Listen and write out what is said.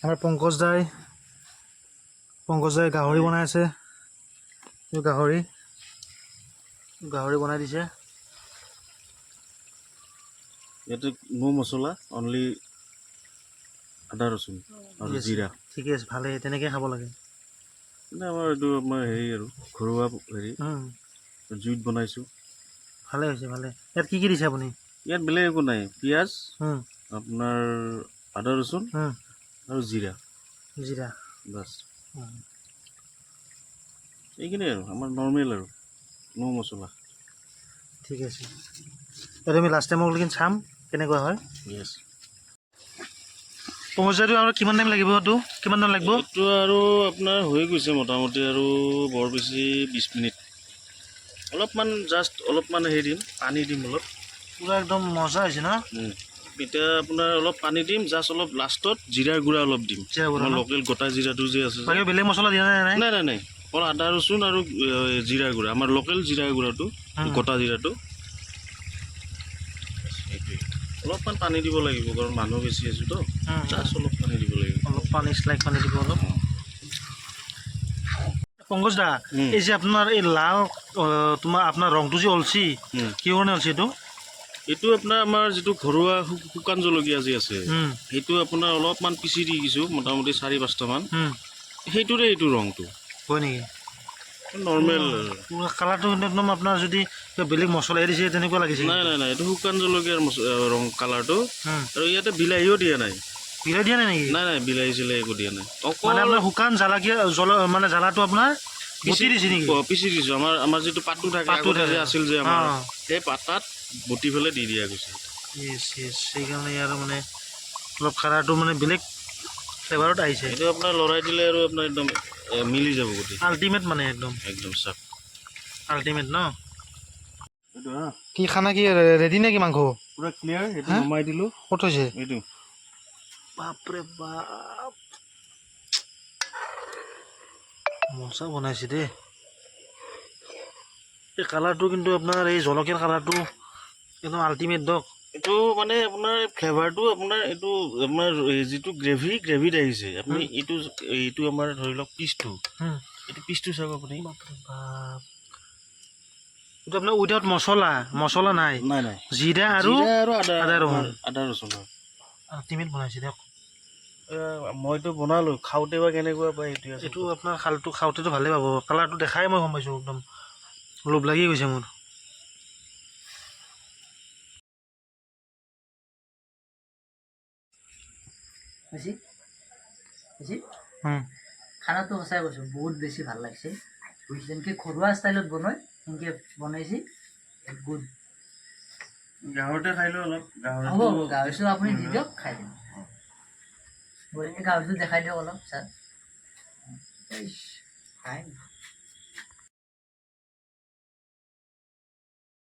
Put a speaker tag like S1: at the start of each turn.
S1: আমাৰ পংকজ দাই গাহৰি বনাই আছে। গাহৰি বনাই দিছে।
S2: ইয়াতে নো মছলা, অনলি আদা ৰচুন আৰু জিৰা।
S1: ঠিকে আছে, ভালেই, তেনেকৈ খাব লাগে।
S2: মানে আমাৰ এইটো আমাৰ হেৰি আৰু ঘৰুৱা হেৰি জুইত বনাইছোঁ।
S1: ভালে হৈছে, ভালে। ইয়াত কি দিছে আপুনি?
S2: ইয়াত বেলেগ একো নাই, পিঁয়াজ, আপোনাৰ আদা ৰচুন আৰু জিৰা বাছ। এইখিনিয়ে আৰু আমাৰ নৰ্মেল আৰু নো মছলা।
S1: ঠিক আছে, এইটো আমি লাষ্ট টাইমৰ লেকিন চাম কেনেকুৱা হয়।
S2: য়েছ।
S1: পংকজটো আৰু কিমান টাইম লাগিব? কিমান টাইম লাগিব?
S2: এইটো আৰু আপোনাৰ হৈ গৈছে মোটামুটি আৰু বৰ বেছি 20 মিনিট। অলপমান হেৰি দিম, পানী দিম অলপ।
S1: পূৰা একদম মজা হৈছে ন?
S2: এতিয়া আপোনাৰ অলপ পানী দিম, জাষ্ট অলপ লাষ্টত জিৰাৰ গুড়া অলপ দিম। আমাৰ লোকেল গোটা জিৰাটো যে আছে,
S1: বেলেগ মছলা দিয়া নাই?
S2: নাই, অকল আদা ৰচুন আৰু জিৰাৰ গুড়া, আমাৰ লোকেল জিৰাৰ গুড়াটো, গোটা জিৰাটো। অলপমান পানী দিব লাগিব, কাৰণ মানুহ বেছি আছোঁ তো, জাষ্ট অলপ পানী দিব লাগিব।
S1: অলপ পানী দিব অলপ। পংকজ দা, এই যে আপোনাৰ এই লাল আপোনাৰ ৰংটো যে ওলছি, কি কাৰণে ওলছি এইটো?
S2: এইটো আপোনাৰ আমাৰ যিটো ঘৰুৱা শুকান জলকীয়া যে আছে, সেইটো আপোনাৰ অলপমান পিচি দি দিছোঁ, মোটামুটি 4-5টা মান। সেইটোৰে এইটো ৰংটো
S1: হয় নেকি?
S2: নৰ্মেল
S1: কালাৰটো কিন্তু একদম আপোনাৰ যদি বেলেগ মছলা দিছে তেনেকুৱা লাগিছে।
S2: নাই, এইটো শুকান জলকীয়াৰ ৰং কালাৰটো। আৰু ইয়াতে বিলাহীও দিয়া নাই।
S1: বিলাহী দিয়া নাই নেকি?
S2: নাই, বিলাহী চিলাহী একো দিয়া নাই।
S1: মানে আপোনাৰ শুকান মানে জ্বালাটো আপোনাৰ পিচি দিছে নেকি?
S2: পিচি দিছোঁ। আমাৰ যিটো পাতটো থাকে, আগতে যে আছিল যে আমাৰ, সেই পাতাত বটি পেলাই দি দিয়া গৈছে।
S1: সেইকাৰণে আৰু মানে অলপ কালাৰটো মানে বেলেগ ফ্লেভাৰত আহিছে।
S2: এইটো আপোনাৰ লৰাই দিলে আৰু আপোনাৰ একদম মিলি যাব গোটেই।
S1: আল্টিমেট মানে একদম
S2: চাক
S1: আল্টিমেট ন? কি খানা কি ৰেডি নে কি? মাংস
S2: পুৰা ক্লিয়াৰ। এইটো নমাই দিলোঁ।
S1: ক'ত হৈছে
S2: এইটো?
S1: বাপৰে বাপ, মজা বনাইছে দেই। এই কালাৰটো কিন্তু আপোনাৰ এই জলকীয়াৰ কালাৰটো একদম আল্টিমেট দক।
S2: এইটো মানে আপোনাৰ ফ্লেভাৰটো আপোনাৰ এইটো আপোনাৰ যিটো গ্ৰেভিত আহিছে। আপুনি এইটো আমাৰ ধৰি লওক পিচটো, এইটো পিচটো চাওক আপুনি।
S1: এইটো আপোনাৰ উইদাউট মছলা নাই, জিৰা আৰু
S2: আদা ৰচুন
S1: আল্টিমেট বনাইছে দিয়ক।
S2: মইতো বনালোঁ, খাওঁতে বা কেনেকুৱা পাই।
S1: এইটো আপোনাৰ খাওঁতেতো ভালেই পাব। কালাৰটো দেখাই মই গম পাইছোঁ, একদম লোভ লাগি গৈছে মোৰ।
S3: খানাটো সঁচাই কৈছোঁ, বহুত বেছি ভাল লাগিছে। যেনেকৈ ঘৰুৱা ষ্টাইলত বনায় সেনেকৈ বনাইছে, গুড।
S2: গাহৰিতে খাই লওঁ অলপ।
S3: হ'ব, গাহৰিটো আপুনি দি দিয়ক, খাই দিম। গাহৰিটো দেখাই দিয়ক অলপ, ছাৰ।